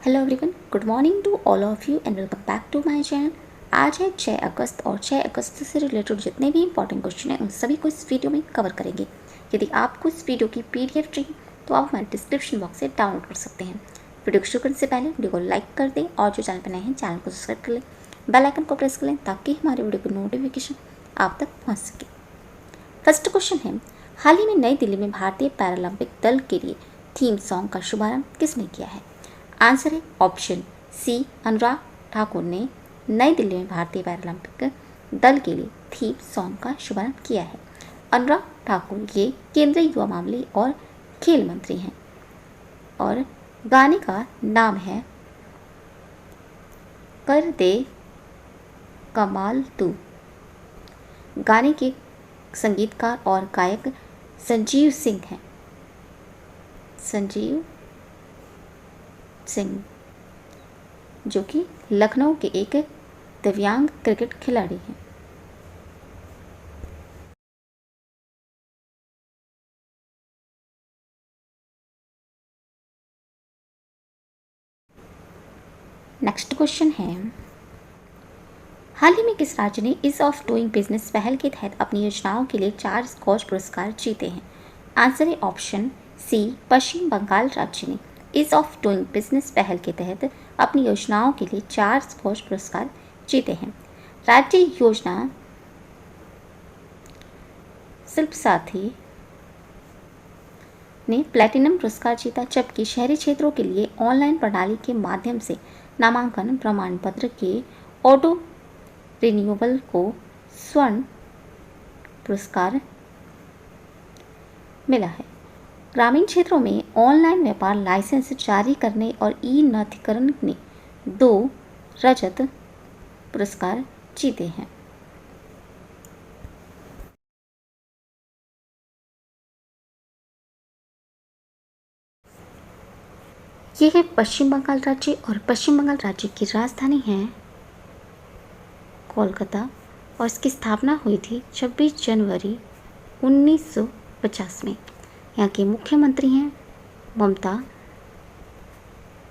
Hello everyone, good morning to all of you and welcome back to my channel. आज है 6 अगस्त और 6 अगस्त से related जितने भी इंपॉर्टेंट क्वेश्चन हैं उन सभी को इस वीडियो में कवर करेंगे। यदि आपको इस वीडियो की पीडीएफ चाहिए तो आप हमारे डिस्क्रिप्शन बॉक्स से डाउनलोड कर सकते हैं। वीडियो को शुरू करने से पहले वीडियो को लाइक कर दें और जो चैनल पर नए हैं चैनल को सब्सक्राइब कर लें, बेल आइकन को प्रेस कर लें ताकि हमारे वीडियो की नोटिफिकेशन आप तक पहुँच सके। फर्स्ट क्वेश्चन है, हाल ही में नई दिल्ली में भारतीय पैरालंपिक दल के लिए थीम सॉन्ग का शुभारंभ किसने किया है? आंसर है ऑप्शन सी, अनुराग ठाकुर ने नई दिल्ली में भारतीय पैरालंपिक दल के लिए थीम सॉन्ग का शुभारंभ किया है। अनुराग ठाकुर ये केंद्रीय युवा मामले और खेल मंत्री हैं और गाने का नाम है कर दे कमाल तू। गाने के संगीतकार और गायक संजीव सिंह हैं। संजीव सिंह जो कि लखनऊ के एक दिव्यांग क्रिकेट खिलाड़ी हैं। नेक्स्ट क्वेश्चन है, हाल ही में किस राज्य ने ईज ऑफ डूइंग बिजनेस पहल के तहत अपनी योजनाओं के लिए 4 स्कॉच पुरस्कार जीते हैं? आंसर है ऑप्शन सी, पश्चिम बंगाल राज्य ने ईज ऑफ डूइंग बिजनेस पहल के तहत अपनी योजनाओं के लिए 4 स्कॉच पुरस्कार जीते हैं। राज्य योजना शिल्प साथी ने प्लैटिनम पुरस्कार जीता, जबकि शहरी क्षेत्रों के लिए ऑनलाइन प्रणाली के माध्यम से नामांकन प्रमाण पत्र के ऑटो रिन्यूअल को स्वर्ण पुरस्कार मिला है। ग्रामीण क्षेत्रों में ऑनलाइन व्यापार लाइसेंस जारी करने और ई नथीकरण ने 2 रजत पुरस्कार जीते हैं। यह है पश्चिम बंगाल राज्य और पश्चिम बंगाल राज्य की राजधानी है कोलकाता और इसकी स्थापना हुई थी 26 जनवरी 1950 में। यहाँ के मुख्यमंत्री हैं ममता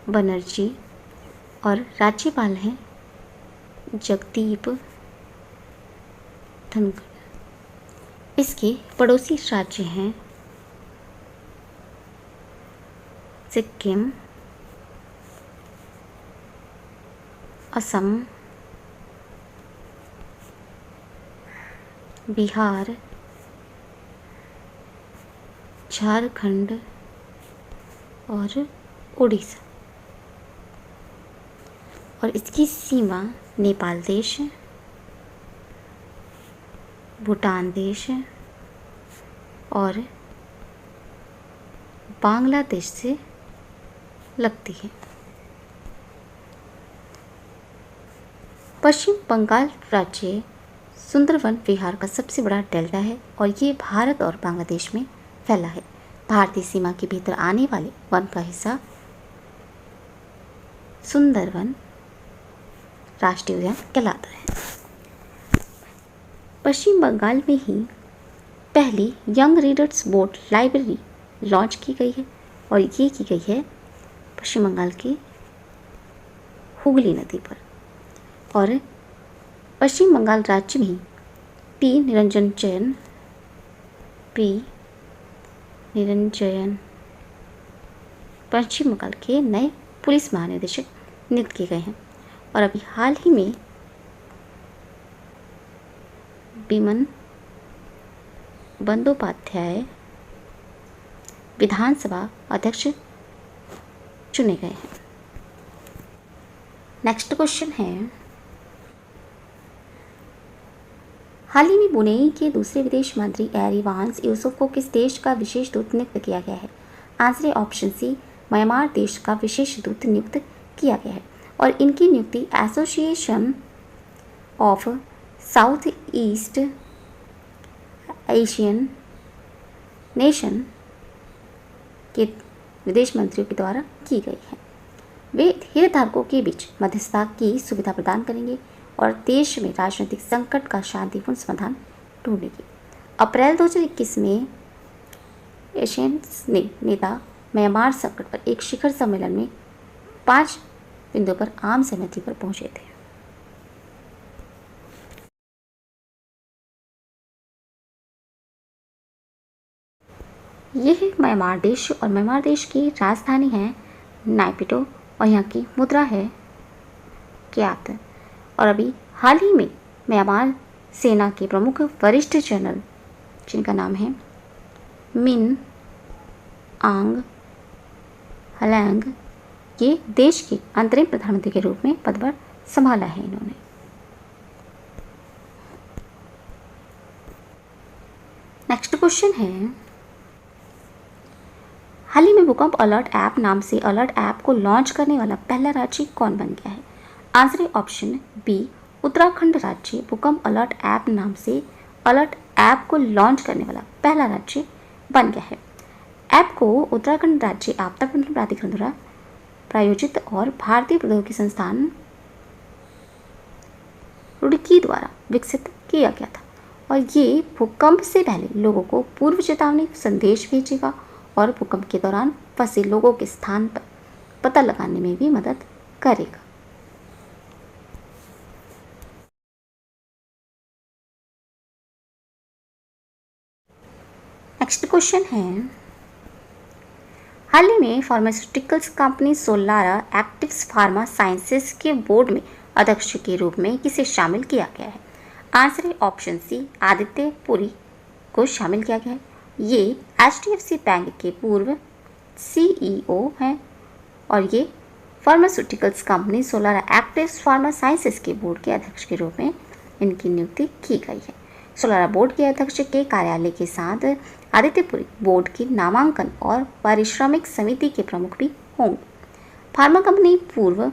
बनर्जी और राज्यपाल हैं जगदीप धनखड़। इसके पड़ोसी राज्य हैं सिक्किम, असम, बिहार, झारखंड और उड़ीसा। और इसकी सीमा नेपाल देश, भूटान देश और बांग्लादेश से लगती है। पश्चिम बंगाल राज्य सुंदरवन विहार का सबसे बड़ा डेल्टा है और ये भारत और बांग्लादेश में फैला है। भारतीय सीमा के भीतर आने वाले वन का हिस्सा सुंदरवन राष्ट्रीय उद्यान कहलाता है। पश्चिम बंगाल में ही पहली young readers board library launch की गई है और ये की गई है पश्चिम बंगाल के हुगली नदी पर। और पश्चिम बंगाल राज्य में पी निरंजन पश्चिम बंगाल के नए पुलिस महानिदेशक नियुक्त किए गए हैं। और अभी हाल ही में बिमन बंदोपाध्याय विधानसभा अध्यक्ष चुने गए हैं। नेक्स्ट क्वेश्चन है, हाल ही में ब्रुनेई के दूसरे विदेश मंत्री एरिवान्स यूसुफ को किस देश का विशेष दूत नियुक्त किया गया है? आंसर है ऑप्शन सी, म्यांमार देश का विशेष दूत नियुक्त किया गया है। और इनकी नियुक्ति association of south east Asian nation के विदेश मंत्रियों के द्वारा की गई है। वे हितधारकों के बीच मध्यस्थता की सुविधा प्रदान करेंगे और देश में राजनीतिक संकट का शांतिपूर्ण समाधान ढूंढेगी। अप्रैल 2021 में एशियंस ने नेता म्यांमार संकट पर एक शिखर सम्मेलन में 5 बिंदुओं पर आम सहमति पर पहुंचे थे। यह है म्यांमार देश और म्यांमार देश की राजधानी है नायपिटो और यहाँ की मुद्रा है क्यात। और अभी हाल ही में म्यांमार सेना के प्रमुख वरिष्ठ जनरल जिनका नाम है मिन आंग हलैंग, ये देश के अंतरिम प्रधानमंत्री के रूप में पदभार संभाला है इन्होंने। नेक्स्ट क्वेश्चन है, हाल ही में भूकंप अलर्ट ऐप नाम से अलर्ट ऐप को लॉन्च करने वाला पहला राज्य कौन बन गया है? आंसर है ऑप्शन बी, उत्तराखंड राज्य भूकंप अलर्ट ऐप नाम से अलर्ट ऐप को लॉन्च करने वाला पहला राज्य बन गया है। ऐप को उत्तराखंड राज्य आपदा प्रबंधन प्राधिकरण द्वारा प्रायोजित और भारतीय प्रौद्योगिकी संस्थान रुड़की द्वारा विकसित किया गया था और ये भूकंप से पहले लोगों को पूर्व चेतावनी संदेश भेजेगा और भूकंप के दौरान फंसे लोगों के स्थान पर पता लगाने में भी मदद करेगा। नेक्स्ट क्वेश्चन है, हाल ही में pharmaceuticals company Solara actives pharma sciences के बोर्ड में अध्यक्ष के रूप में किसे शामिल किया गया है? आंसर है ऑप्शन सी, आदित्य पुरी को शामिल किया गया है। ये HDFC बैंक के पूर्व CEO हैं और ये pharmaceuticals company Solara actives pharma sciences के बोर्ड के अध्यक्ष के रूप में इनकी नियुक्ति की गई है। सोलारा बोर्ड के अध्यक्ष के कार्यालय के साथ आदित्यपुरी बोर्ड की नामांकन और पारिश्रमिक समिति के प्रमुख भी होंगे। फार्मा कंपनी पूर्व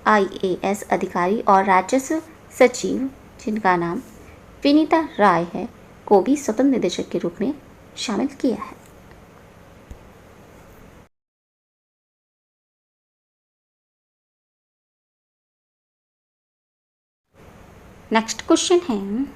IAS अधिकारी और राजस्व सचिव जिनका नाम विनीता राय है को भी स्वतंत्र निदेशक के रूप में शामिल किया है। नेक्स्ट क्वेश्चन है,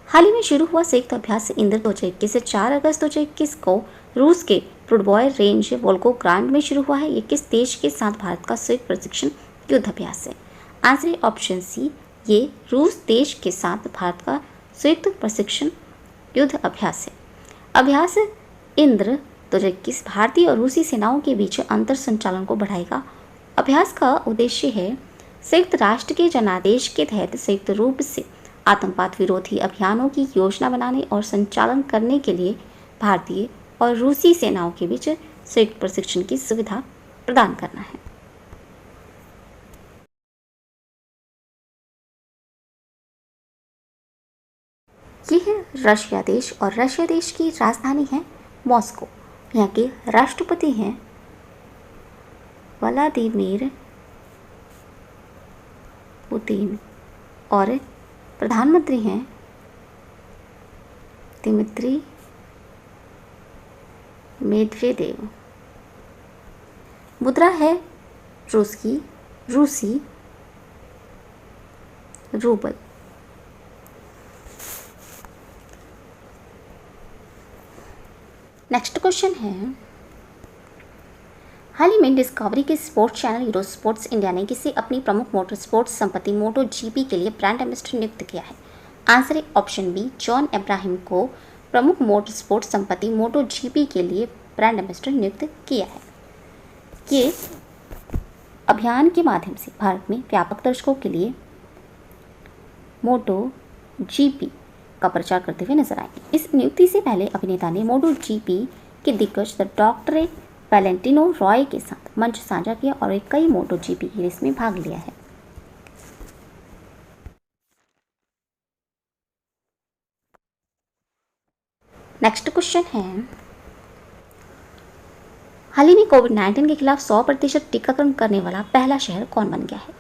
हाल ही में शुरू हुआ संयुक्त अभ्यास इंद्र 2021 से 4 अगस्त 2021 को रूस के प्रुडबॉय रेंज वोल्गोग्राड में शुरू हुआ है। ये किस देश के साथ भारत का संयुक्त प्रशिक्षण युद्ध अभ्यास है? आंसर है ऑप्शन सी, ये रूस देश के साथ भारत का संयुक्त प्रशिक्षण युद्ध अभ्यास है। अभ्यास इंद्र 2021 भारतीय और रूसी सेनाओं के बीच अंतर संचालन को बढ़ाएगा। अभ्यास का उद्देश्य है संयुक्त राष्ट्र के जनादेश के तहत संयुक्त रूप से आतंकवाद विरोधी अभियानों की योजना बनाने और संचालन करने के लिए भारतीय और रूसी सेनाओं के बीच संयुक्त प्रशिक्षण की सुविधा प्रदान करना है। ये है रशिया देश और रशिया देश की राजधानी है मॉस्को। यहाँ के राष्ट्रपति हैं व्लादिमीर पुतिन और प्रधानमंत्री हैं दिमित्री मेदवेदेव। मुद्रा है रूसी रूबल। नेक्स्ट क्वेश्चन है, हाल ही में डिस्कवरी के sports channel euro sports India ने किसे अपनी प्रमुख मोटर स्पोर्ट्स संपत्ति मोटो जीपी के लिए ब्रांड एम्बेसडर नियुक्त किया है? आंसर है ऑप्शन बी, जॉन अब्राहम को प्रमुख मोटर स्पोर्ट्स संपत्ति मोटो जीपी के लिए ब्रांड एम्बेसडर नियुक्त किया है। ये अभियान के माध्यम से भारत में व्यापक दर्शकों के लिए मोटो जीपी का प्रचार करते हुए नजर आएंगे। इस नियुक्ति से पहले अभिनेता ने मोटो जीपी के दिग्गज द डॉक्टर वैलेंटिनो रॉय के साथ मंच साझा किया और एक कई मोटो जीपी की रेस में भाग लिया है। नेक्स्ट क्वेश्चन है, हाल ही में कोविड-19 के खिलाफ 100% टीकाकरण करने वाला पहला शहर कौन बन गया है?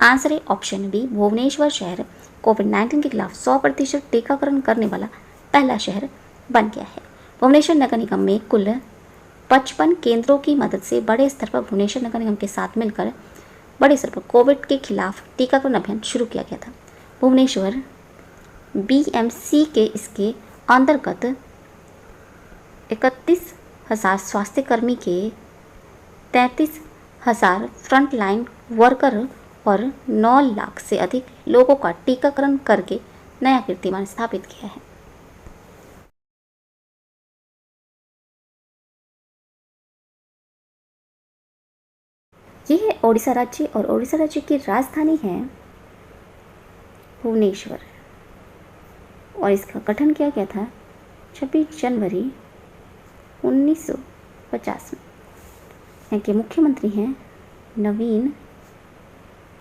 आंसर है ऑप्शन बी, भुवनेश्वर शहर कोविड-19 के खिलाफ 100% टीकाकरण करने वाला पहला शहर बन गया है। भुवनेश्वर नगर निगम में कुल 55 केंद्रों की मदद से बड़े स्तर पर भुवनेश्वर नगर निगम के साथ मिलकर बड़े स्तर पर कोविड के खिलाफ टीकाकरण अभियान शुरू किया गया था। भुवनेश्वर BMC के इसके अंतर्गत हजार स्वास्थ्यकर्मी के 33,000 फ्रंटलाइन वर्कर और 9 लाख से अधिक लोगों का टीकाकरण करके नया कीर्तिमान स्थापित किया है। यह है ओडिशा राज्य और ओडिशा राज्य की राजधानी है भुवनेश्वर और इसका गठन किया गया था 26 जनवरी 1950 में। यहाँ के मुख्यमंत्री हैं नवीन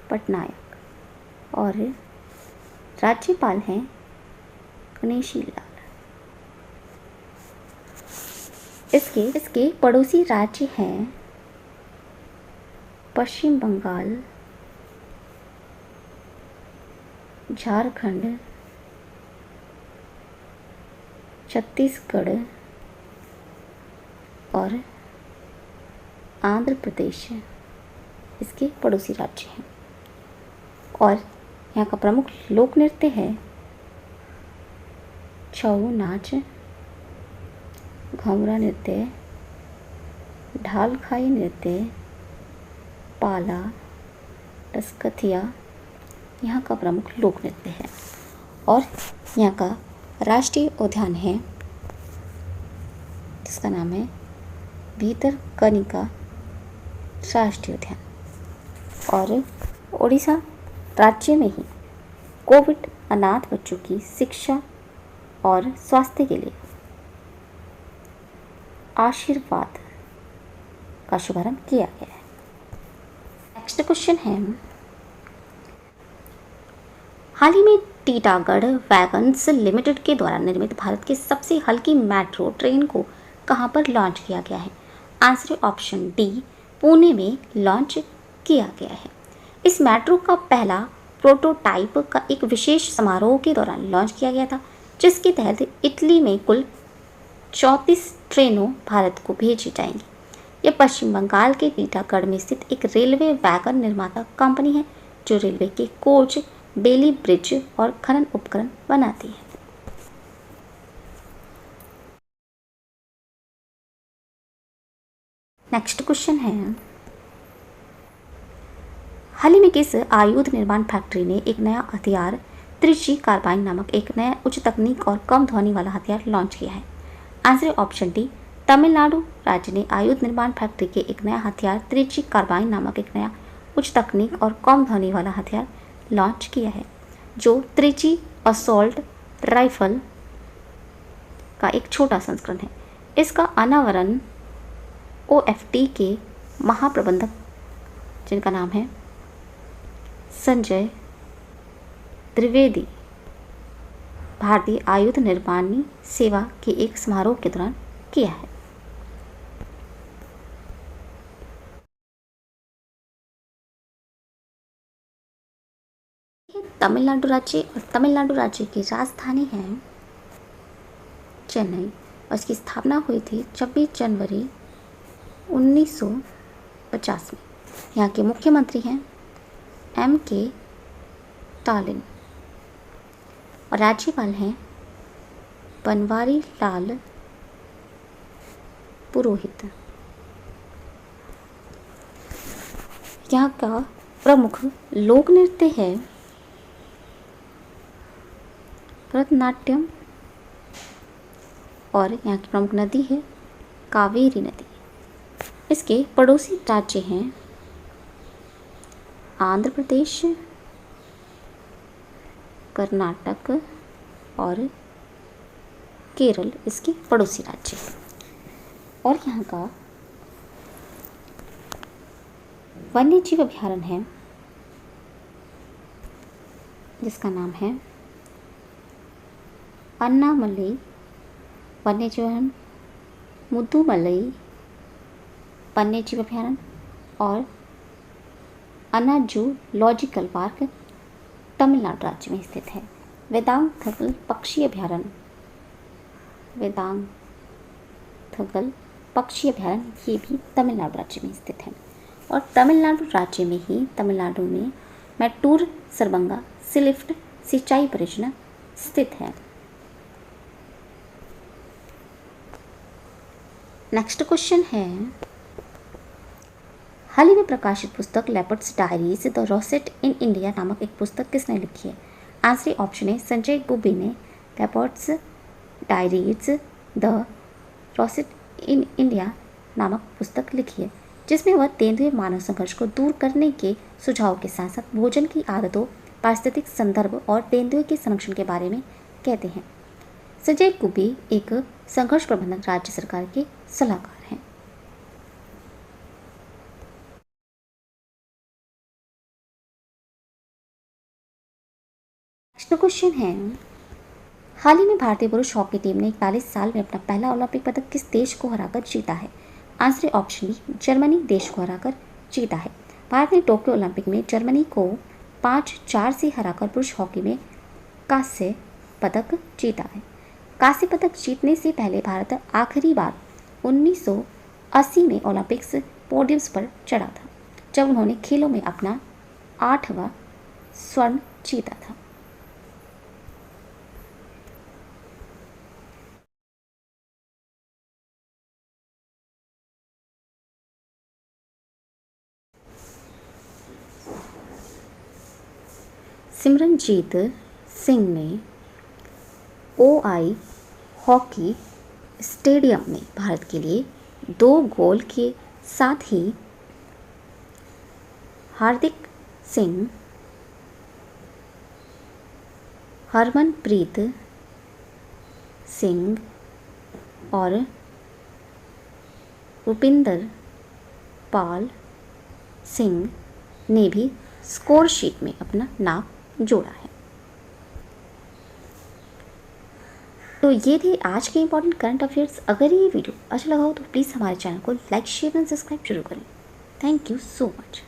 पटनायक और राज्यपाल हैं गणेशी लाल। इसके पड़ोसी राज्य हैं पश्चिम बंगाल, झारखंड, छत्तीसगढ़ और आंध्र प्रदेश इसके पड़ोसी राज्य हैं। और यहाँ का प्रमुख लोक नृत्य है छऊ नाच, घुंघरा नृत्य, ढालखाई नृत्य, पाला, रसकथिया यहाँ का प्रमुख लोक नृत्य है। और यहाँ का राष्ट्रीय उद्यान है जिसका नाम है भितरकनिका राष्ट्रीय उद्यान। और ओडिशा राज्य में ही कोविड अनाथ बच्चों की शिक्षा और स्वास्थ्य के लिए आशीर्वाद का शुभारंभ किया गया है। नेक्स्ट क्वेश्चन है, हाल ही में टीटागढ़ वैगन्स लिमिटेड के द्वारा निर्मित भारत की सबसे हल्की मेट्रो ट्रेन को कहां पर लॉन्च किया गया है? आंसर ऑप्शन डी, पुणे में लॉन्च किया गया है। इस मेट्रो का पहला प्रोटोटाइप का एक विशेष समारोह के दौरान लॉन्च किया गया था, जिसके तहत इटली में कुल 34 ट्रेनों भारत को भेजी जाएंगी। यह पश्चिम बंगाल के टीटागढ़ में स्थित एक रेलवे वैगन निर्माता कंपनी है जो रेलवे के कोच, बेली ब्रिज और खनन उपकरण बनाती है। नेक्स्ट क्वेश्चन है, हाल ही में किस आयुध निर्माण फैक्ट्री ने एक नया हथियार त्रिची कार्बाइन नामक एक नया उच्च तकनीक और कम ध्वनि वाला हथियार लॉन्च किया है? आंसर ऑप्शन डी, तमिलनाडु राज्य ने आयुध निर्माण फैक्ट्री के एक नया हथियार त्रिची कार्बाइन नामक एक नया उच्च तकनीक और कम ध्वनि वाला हथियार लॉन्च किया है, जो त्रिची असॉल्ट राइफल का एक छोटा संस्करण है। इसका अनावरण OFT के महाप्रबंधक जिनका नाम है संजय त्रिवेदी भारतीय आयुध निर्माणी सेवा के एक समारोह के दौरान किया है। तमिलनाडु राज्य और तमिलनाडु राज्य की राजधानी है चेन्नई और इसकी स्थापना हुई थी 26 जनवरी 1950 में। यहाँ के मुख्यमंत्री हैं MK स्टालिन और राज्यपाल हैं बनवारी लाल पुरोहित। यहाँ का प्रमुख लोक नृत्य है भरतनाट्यम और यहाँ की प्रमुख नदी है कावेरी नदी। इसके पड़ोसी राज्य हैं आंध्र प्रदेश, कर्नाटक और केरल इसके पड़ोसी राज्य हैं। और यहाँ का वन्यजीव अभयारण्य है जिसका नाम है अन्नामलई वन्यजीव अभयारण्य, मुद्दुमलई वन्यजीव अभयारण्य और अन्ना जूलॉजिकल पार्क तमिलनाडु राज्य में स्थित है। वेदांतथगल पक्षी अभयारण्य, वेदांतथगल पक्षी अभयारण्य ये भी तमिलनाडु राज्य में स्थित है। और तमिलनाडु राज्य में ही तमिलनाडु में मैट्टूर सरबंगा सिलिफ्ट सिंचाई परियोजना स्थित है। नेक्स्ट क्वेश्चन है, हाल ही में प्रकाशित पुस्तक leopards diaries the rosette in India नामक एक पुस्तक किसने लिखी है? आंसर ऑप्शन है संजय गुब्बी ने leopards diaries the rosette in India नामक पुस्तक लिखी है, जिसमें वह तेंदुए मानव संघर्ष को दूर करने के सुझाव के साथ साथ भोजन की आदतों, पारिस्थितिक संदर्भ और तेंदुए के संरक्षण के बारे में कहते हैं। संजय गुब्बी एक संघर्ष प्रबंधन राज्य सरकार के सलाहकार हैं। नेक्स्ट क्वेश्चन है, हाल ही में भारतीय पुरुष हॉकी टीम ने 41 साल में अपना पहला ओलंपिक पदक किस देश को हराकर जीता है? आंसर ऑप्शन बी जर्मनी देश को हराकर जीता है। भारत ने टोक्यो ओलंपिक में जर्मनी को 5-4 से हराकर पुरुष हॉकी में कांस्य पदक जीता है। कांस्य पदक जीतने से पहले भारत आखिरी बार 1980 में ओलंपिक्स पोडियम्स पर चढ़ा था, जब उन्होंने खेलों में अपना 8वां स्वर्ण जीता था। सिमरनजीत सिंह ने ओआई हॉकी स्टेडियम में भारत के लिए 2 गोल के साथ ही हार्दिक सिंह, हरमनप्रीत सिंह और रुपिंदर पाल सिंह ने भी स्कोर शीट में अपना नाम जोड़ा है। तो ये थे आज के इंपॉर्टेंट करंट अफेयर्स। अगर ये वीडियो अच्छा लगा हो तो प्लीज़ हमारे चैनल को लाइक, शेयर एंड सब्सक्राइब जरूर करें। Thank you so much.